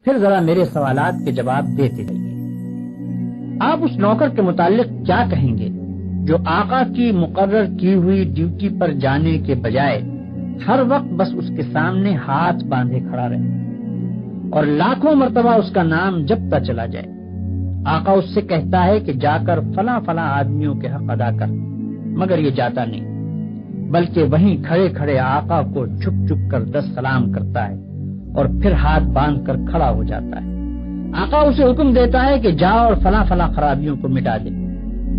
پھر ذرا میرے سوالات کے جواب دیتے رہیے۔ آپ اس نوکر کے متعلق کیا کہیں گے جو آقا کی مقرر کی ہوئی ڈیوٹی پر جانے کے بجائے ہر وقت بس اس کے سامنے ہاتھ باندھے کھڑا رہے اور لاکھوں مرتبہ اس کا نام جپتا چلا جائے؟ آقا اس سے کہتا ہے کہ جا کر فلاں فلاں آدمیوں کے حق ادا کر، مگر یہ جاتا نہیں، بلکہ وہیں کھڑے کھڑے آقا کو جھک جھک کر 10 سلام کرتا ہے اور پھر ہاتھ باندھ کر کھڑا ہو جاتا ہے۔ آقا اسے حکم دیتا ہے کہ جا اور فلاں فلاں خرابیوں کو مٹا دے،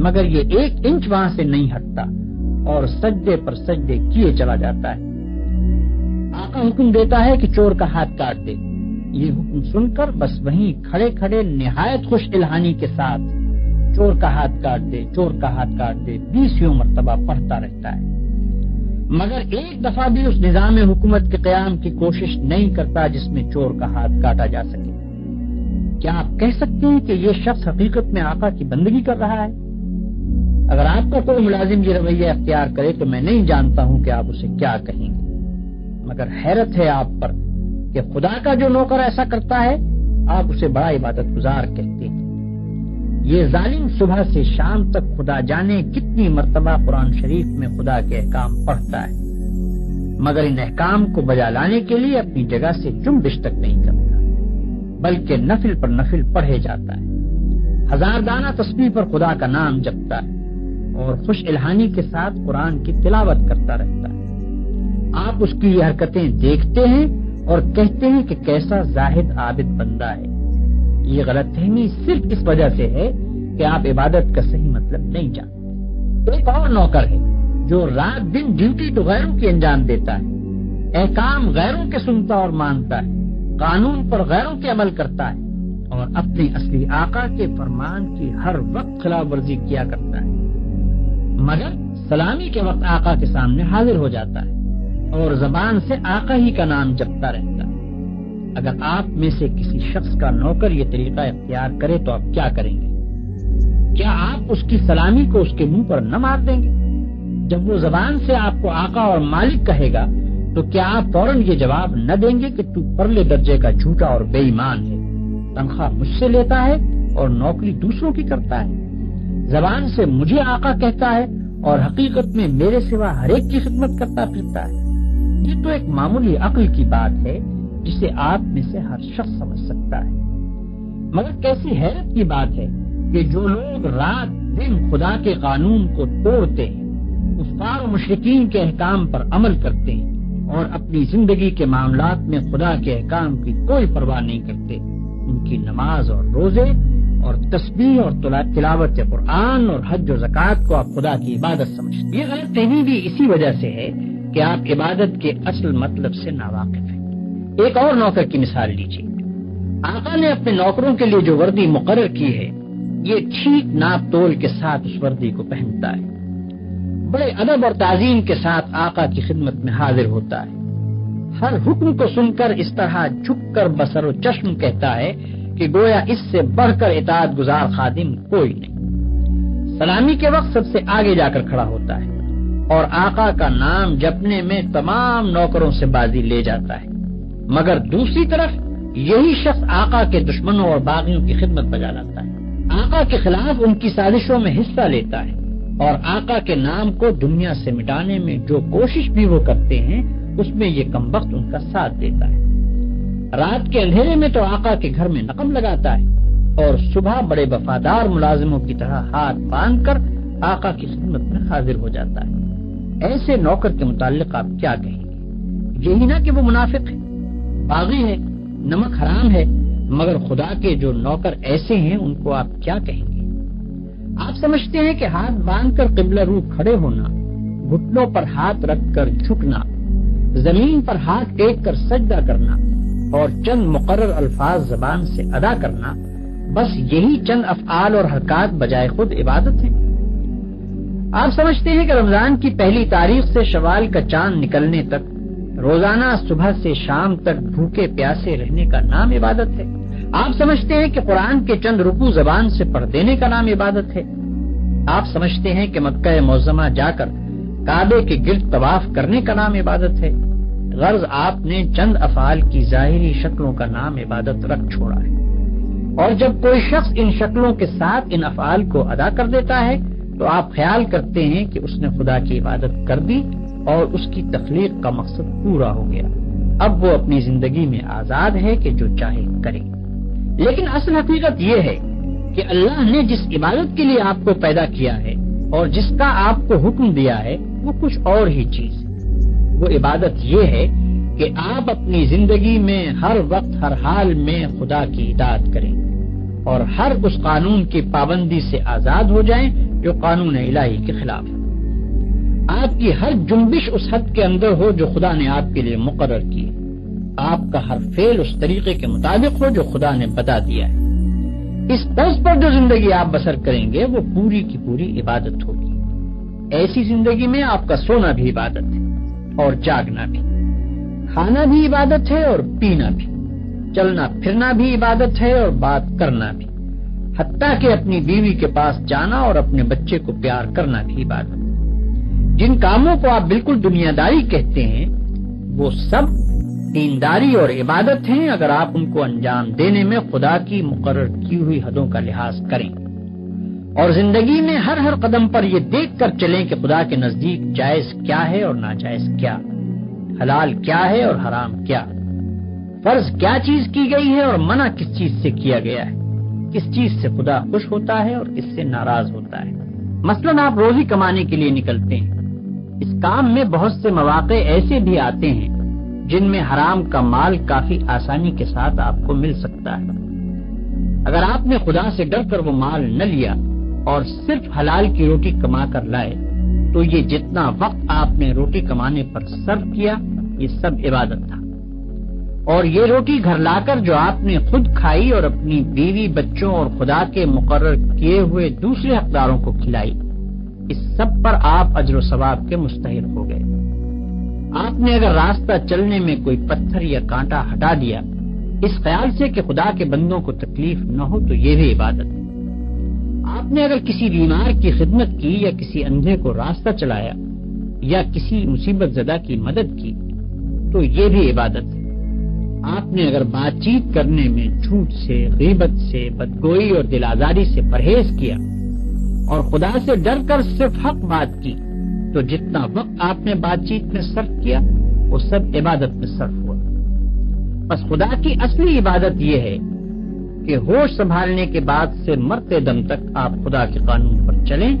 مگر یہ 1 انچ وہاں سے نہیں ہٹتا اور سجدے پر سجدے کیے چلا جاتا ہے۔ آقا حکم دیتا ہے کہ چور کا ہاتھ کاٹ دے، یہ حکم سن کر بس وہیں کھڑے کھڑے نہایت خوش الہانی کے ساتھ چور کا ہاتھ کاٹ دے، چور کا ہاتھ کاٹ دے 20 مرتبہ پڑھتا رہتا ہے، مگر ایک دفعہ بھی اس نظام حکومت کے قیام کی کوشش نہیں کرتا جس میں چور کا ہاتھ کاٹا جا سکے۔ کیا آپ کہہ سکتے ہیں کہ یہ شخص حقیقت میں آقا کی بندگی کر رہا ہے؟ اگر آپ کا کوئی ملازم یہ رویہ اختیار کرے تو میں نہیں جانتا ہوں کہ آپ اسے کیا کہیں گے، مگر حیرت ہے آپ پر کہ خدا کا جو نوکر ایسا کرتا ہے آپ اسے بڑا عبادت گزار کہتے ہیں۔ یہ ظالم صبح سے شام تک خدا جانے کتنی مرتبہ قرآن شریف میں خدا کے احکام پڑھتا ہے، مگر ان احکام کو بجا لانے کے لیے اپنی جگہ سے جنبش تک نہیں کرتا، بلکہ نفل پر نفل پڑھے جاتا ہے، 1000 دانہ تسبیح پر خدا کا نام جپتا ہے اور خوش الہانی کے ساتھ قرآن کی تلاوت کرتا رہتا ہے۔ آپ اس کی یہ حرکتیں دیکھتے ہیں اور کہتے ہیں کہ کیسا زاہد عابد بندہ ہے۔ یہ غلط فہمی صرف اس وجہ سے ہے کہ آپ عبادت کا صحیح مطلب نہیں جانتے۔ ایک اور نوکر ہے جو رات دن ڈیوٹی تو غیروں کی انجام دیتا ہے، احکام غیروں کے سنتا اور مانتا ہے، قانون پر غیروں کے عمل کرتا ہے اور اپنے اصلی آقا کے فرمان کی ہر وقت خلاف ورزی کیا کرتا ہے، مگر سلامی کے وقت آقا کے سامنے حاضر ہو جاتا ہے اور زبان سے آقا ہی کا نام جپتا رہتا ہے۔ اگر آپ میں سے کسی شخص کا نوکر یہ طریقہ اختیار کرے تو آپ کیا کریں گے؟ کیا آپ اس کی سلامی کو اس کے منہ پر نہ مار دیں گے؟ جب وہ زبان سے آپ کو آقا اور مالک کہے گا تو کیا آپ فوراً یہ جواب نہ دیں گے کہ تو پرلے درجے کا جھوٹا اور بے ایمان ہے، تنخواہ مجھ سے لیتا ہے اور نوکری دوسروں کی کرتا ہے، زبان سے مجھے آقا کہتا ہے اور حقیقت میں میرے سوا ہر ایک کی خدمت کرتا پھرتا ہے؟ یہ تو ایک معمولی عقل کی بات ہے جسے آپ میں سے ہر شخص سمجھ سکتا ہے، مگر کیسی حیرت کی بات ہے کہ جو لوگ رات دن خدا کے قانون کو توڑتے ہیں، کفار و مشرکین کے احکام پر عمل کرتے ہیں اور اپنی زندگی کے معاملات میں خدا کے احکام کی کوئی پرواہ نہیں کرتے، ان کی نماز اور روزے اور تسبیح اور تلاوت قرآن اور حج و زکوٰۃ کو آپ خدا کی عبادت سمجھتے ہیں۔ یہ غلط فہمی بھی اسی وجہ سے ہے کہ آپ عبادت کے اصل مطلب سے ناواقف ہیں۔ ایک اور نوکر کی مثال لیجیے۔ آقا نے اپنے نوکروں کے لیے جو وردی مقرر کی ہے یہ ٹھیک ناپ تول کے ساتھ اس وردی کو پہنتا ہے، بڑے ادب اور تعظیم کے ساتھ آقا کی خدمت میں حاضر ہوتا ہے، ہر حکم کو سن کر اس طرح جھک کر بصر و چشم کہتا ہے کہ گویا اس سے بڑھ کر اطاعت گزار خادم کوئی نہیں، سلامی کے وقت سب سے آگے جا کر کھڑا ہوتا ہے اور آقا کا نام جپنے میں تمام نوکروں سے بازی لے جاتا ہے، مگر دوسری طرف یہی شخص آقا کے دشمنوں اور باغیوں کی خدمت بجا لاتا ہے، آقا کے خلاف ان کی سازشوں میں حصہ لیتا ہے اور آقا کے نام کو دنیا سے مٹانے میں جو کوشش بھی وہ کرتے ہیں اس میں یہ کمبخت ان کا ساتھ دیتا ہے۔ رات کے اندھیرے میں تو آقا کے گھر میں نقم لگاتا ہے اور صبح بڑے وفادار ملازموں کی طرح ہاتھ باندھ کر آقا کی خدمت میں حاضر ہو جاتا ہے۔ ایسے نوکر کے متعلق آپ کیا کہیں گے؟ یہی نہ کہ وہ منافق ہے، باغی ہے، نمک حرام ہے، مگر خدا کے جو نوکر ایسے ہیں ان کو آپ کیا کہیں گے؟ آپ سمجھتے ہیں کہ ہاتھ باندھ کر قبلہ رو کھڑے ہونا، گھٹنوں پر ہاتھ رکھ کر جھکنا، زمین پر ہاتھ ٹیک کر سجدہ کرنا اور چند مقرر الفاظ زبان سے ادا کرنا، بس یہی چند افعال اور حرکات بجائے خود عبادت ہے؟ آپ سمجھتے ہیں کہ رمضان کی پہلی تاریخ سے شوال کا چاند نکلنے تک روزانہ صبح سے شام تک بھوکے پیاسے رہنے کا نام عبادت ہے؟ آپ سمجھتے ہیں کہ قرآن کے چند رکوع زبان سے پڑھ دینے کا نام عبادت ہے؟ آپ سمجھتے ہیں کہ مکہ معظمہ جا کر کعبے کے گرد طواف کرنے کا نام عبادت ہے؟ غرض آپ نے چند افعال کی ظاہری شکلوں کا نام عبادت رکھ چھوڑا ہے، اور جب کوئی شخص ان شکلوں کے ساتھ ان افعال کو ادا کر دیتا ہے تو آپ خیال کرتے ہیں کہ اس نے خدا کی عبادت کر دی اور اس کی تخلیق کا مقصد پورا ہو گیا، اب وہ اپنی زندگی میں آزاد ہے کہ جو چاہے کرے۔ لیکن اصل حقیقت یہ ہے کہ اللہ نے جس عبادت کے لیے آپ کو پیدا کیا ہے اور جس کا آپ کو حکم دیا ہے وہ کچھ اور ہی چیز ہے۔ وہ عبادت یہ ہے کہ آپ اپنی زندگی میں ہر وقت ہر حال میں خدا کی اطاعت کریں اور ہر اس قانون کی پابندی سے آزاد ہو جائیں جو قانون الہی کے خلاف ہے۔ آپ کی ہر جنبش اس حد کے اندر ہو جو خدا نے آپ کے لیے مقرر کی ہے، آپ کا ہر فعل اس طریقے کے مطابق ہو جو خدا نے بتا دیا ہے۔ اس طرز پر جو زندگی آپ بسر کریں گے وہ پوری کی پوری عبادت ہوگی۔ ایسی زندگی میں آپ کا سونا بھی عبادت ہے اور جاگنا بھی، کھانا بھی عبادت ہے اور پینا بھی، چلنا پھرنا بھی عبادت ہے اور بات کرنا بھی، حتیٰ کہ اپنی بیوی کے پاس جانا اور اپنے بچے کو پیار کرنا بھی عبادت ہے۔ جن کاموں کو آپ بالکل دنیا داری کہتے ہیں وہ سب دینداری اور عبادت ہیں اگر آپ ان کو انجام دینے میں خدا کی مقرر کی ہوئی حدوں کا لحاظ کریں اور زندگی میں ہر قدم پر یہ دیکھ کر چلیں کہ خدا کے نزدیک جائز کیا ہے اور ناجائز کیا، حلال کیا ہے اور حرام کیا، فرض کیا چیز کی گئی ہے اور منع کس چیز سے کیا گیا ہے، کس چیز سے خدا خوش ہوتا ہے اور کس سے ناراض ہوتا ہے۔ مثلاً آپ روزی کمانے کے لیے نکلتے ہیں، اس کام میں بہت سے مواقع ایسے بھی آتے ہیں جن میں حرام کا مال کافی آسانی کے ساتھ آپ کو مل سکتا ہے۔ اگر آپ نے خدا سے ڈر کر وہ مال نہ لیا اور صرف حلال کی روٹی کما کر لائے تو یہ جتنا وقت آپ نے روٹی کمانے پر صرف کیا یہ سب عبادت تھا، اور یہ روٹی گھر لا کر جو آپ نے خود کھائی اور اپنی بیوی بچوں اور خدا کے مقرر کیے ہوئے دوسرے حقداروں کو کھلائی، اس سب پر آپ اجر و ثواب کے مستحق ہو گئے۔ آپ نے اگر راستہ چلنے میں کوئی پتھر یا کانٹا ہٹا دیا اس خیال سے کہ خدا کے بندوں کو تکلیف نہ ہو تو یہ بھی عبادت ہے۔ آپ نے اگر کسی بیمار کی خدمت کی یا کسی اندھے کو راستہ چلایا یا کسی مصیبت زدہ کی مدد کی تو یہ بھی عبادت ہے۔ آپ نے اگر بات چیت کرنے میں جھوٹ سے، غیبت سے، بدگوئی اور دل آزاری سے پرہیز کیا اور خدا سے ڈر کر صرف حق بات کی تو جتنا وقت آپ نے بات چیت میں صرف کیا وہ سب عبادت میں صرف ہوا۔ بس خدا کی اصلی عبادت یہ ہے کہ ہوش سنبھالنے کے بعد سے مرتے دم تک آپ خدا کے قانون پر چلیں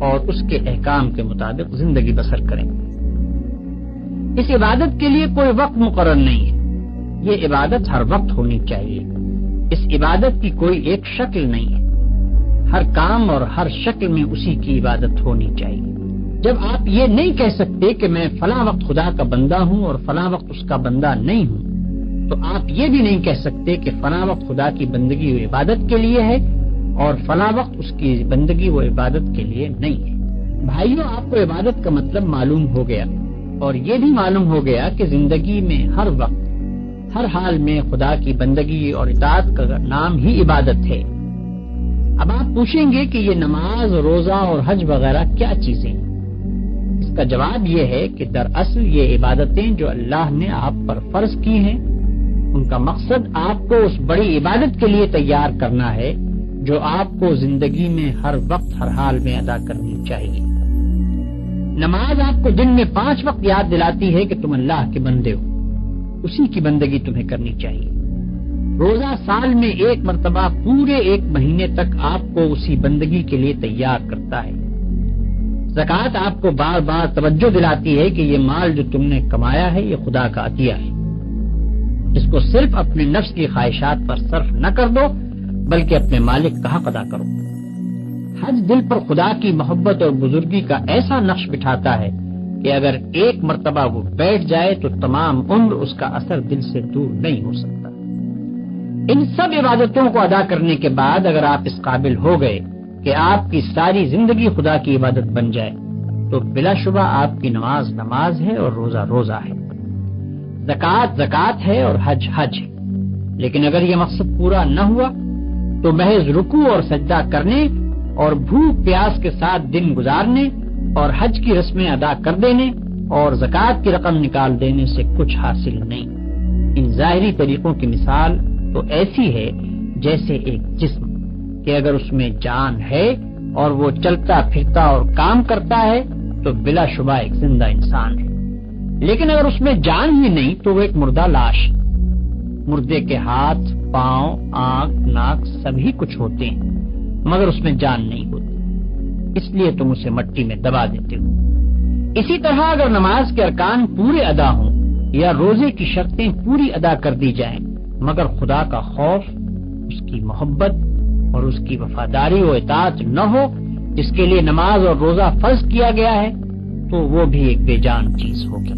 اور اس کے احکام کے مطابق زندگی بسر کریں۔ اس عبادت کے لیے کوئی وقت مقرر نہیں ہے، یہ عبادت ہر وقت ہونی چاہیے۔ اس عبادت کی کوئی ایک شکل نہیں ہے، ہر کام اور ہر شکل میں اسی کی عبادت ہونی چاہیے۔ جب آپ یہ نہیں کہہ سکتے کہ میں فلاں وقت خدا کا بندہ ہوں اور فلاں وقت اس کا بندہ نہیں ہوں تو آپ یہ بھی نہیں کہہ سکتے کہ فلاں وقت خدا کی بندگی و عبادت کے لیے ہے اور فلاں وقت اس کی بندگی و عبادت کے لیے نہیں ہے۔ بھائیوں، آپ کو عبادت کا مطلب معلوم ہو گیا اور یہ بھی معلوم ہو گیا کہ زندگی میں ہر وقت ہر حال میں خدا کی بندگی اور اطاعت کا نام ہی عبادت ہے۔ اب آپ پوچھیں گے کہ یہ نماز، روزہ اور حج وغیرہ کیا چیزیں ہیں؟ اس کا جواب یہ ہے کہ دراصل یہ عبادتیں جو اللہ نے آپ پر فرض کی ہیں ان کا مقصد آپ کو اس بڑی عبادت کے لیے تیار کرنا ہے جو آپ کو زندگی میں ہر وقت ہر حال میں ادا کرنی چاہیے۔ نماز آپ کو دن میں 5 وقت یاد دلاتی ہے کہ تم اللہ کے بندے ہو، اسی کی بندگی تمہیں کرنی چاہیے۔ روزہ سال میں 1 مرتبہ پورے 1 مہینے تک آپ کو اسی بندگی کے لیے تیار کرتا ہے۔ زکوٰۃ آپ کو بار بار توجہ دلاتی ہے کہ یہ مال جو تم نے کمایا ہے یہ خدا کا عطیہ ہے، اس کو صرف اپنے نفس کی خواہشات پر صرف نہ کر دو بلکہ اپنے مالک کا حق ادا کرو۔ حج دل پر خدا کی محبت اور بزرگی کا ایسا نقش بٹھاتا ہے کہ اگر 1 مرتبہ وہ بیٹھ جائے تو تمام عمر اس کا اثر دل سے دور نہیں ہو سکتا۔ ان سب عبادتوں کو ادا کرنے کے بعد اگر آپ اس قابل ہو گئے کہ آپ کی ساری زندگی خدا کی عبادت بن جائے تو بلا شبہ آپ کی نماز نماز ہے اور روزہ روزہ ہے، زکوٰۃ زکوٰۃ ہے اور حج حج ہے۔ لیکن اگر یہ مقصد پورا نہ ہوا تو محض رکوع اور سجدہ کرنے اور بھوک پیاس کے ساتھ دن گزارنے اور حج کی رسمیں ادا کر دینے اور زکوٰۃ کی رقم نکال دینے سے کچھ حاصل نہیں۔ ان ظاہری طریقوں کی مثال تو ایسی ہے جیسے ایک جسم کہ اگر اس میں جان ہے اور وہ چلتا پھرتا اور کام کرتا ہے تو بلا شبہ ایک زندہ انسان ہے، لیکن اگر اس میں جان ہی نہیں تو وہ ایک مردہ لاش ہے۔ مردے کے ہاتھ، پاؤں، آنکھ، ناک سبھی کچھ ہوتے ہیں مگر اس میں جان نہیں ہوتی، اس لیے تم اسے مٹی میں دبا دیتے ہو۔ اسی طرح اگر نماز کے ارکان پورے ادا ہوں یا روزے کی شرطیں پوری ادا کر دی جائیں مگر خدا کا خوف، اس کی محبت اور اس کی وفاداری و اطاعت نہ ہو جس کے لیے نماز اور روزہ فرض کیا گیا ہے، تو وہ بھی ایک بے جان چیز ہوگی۔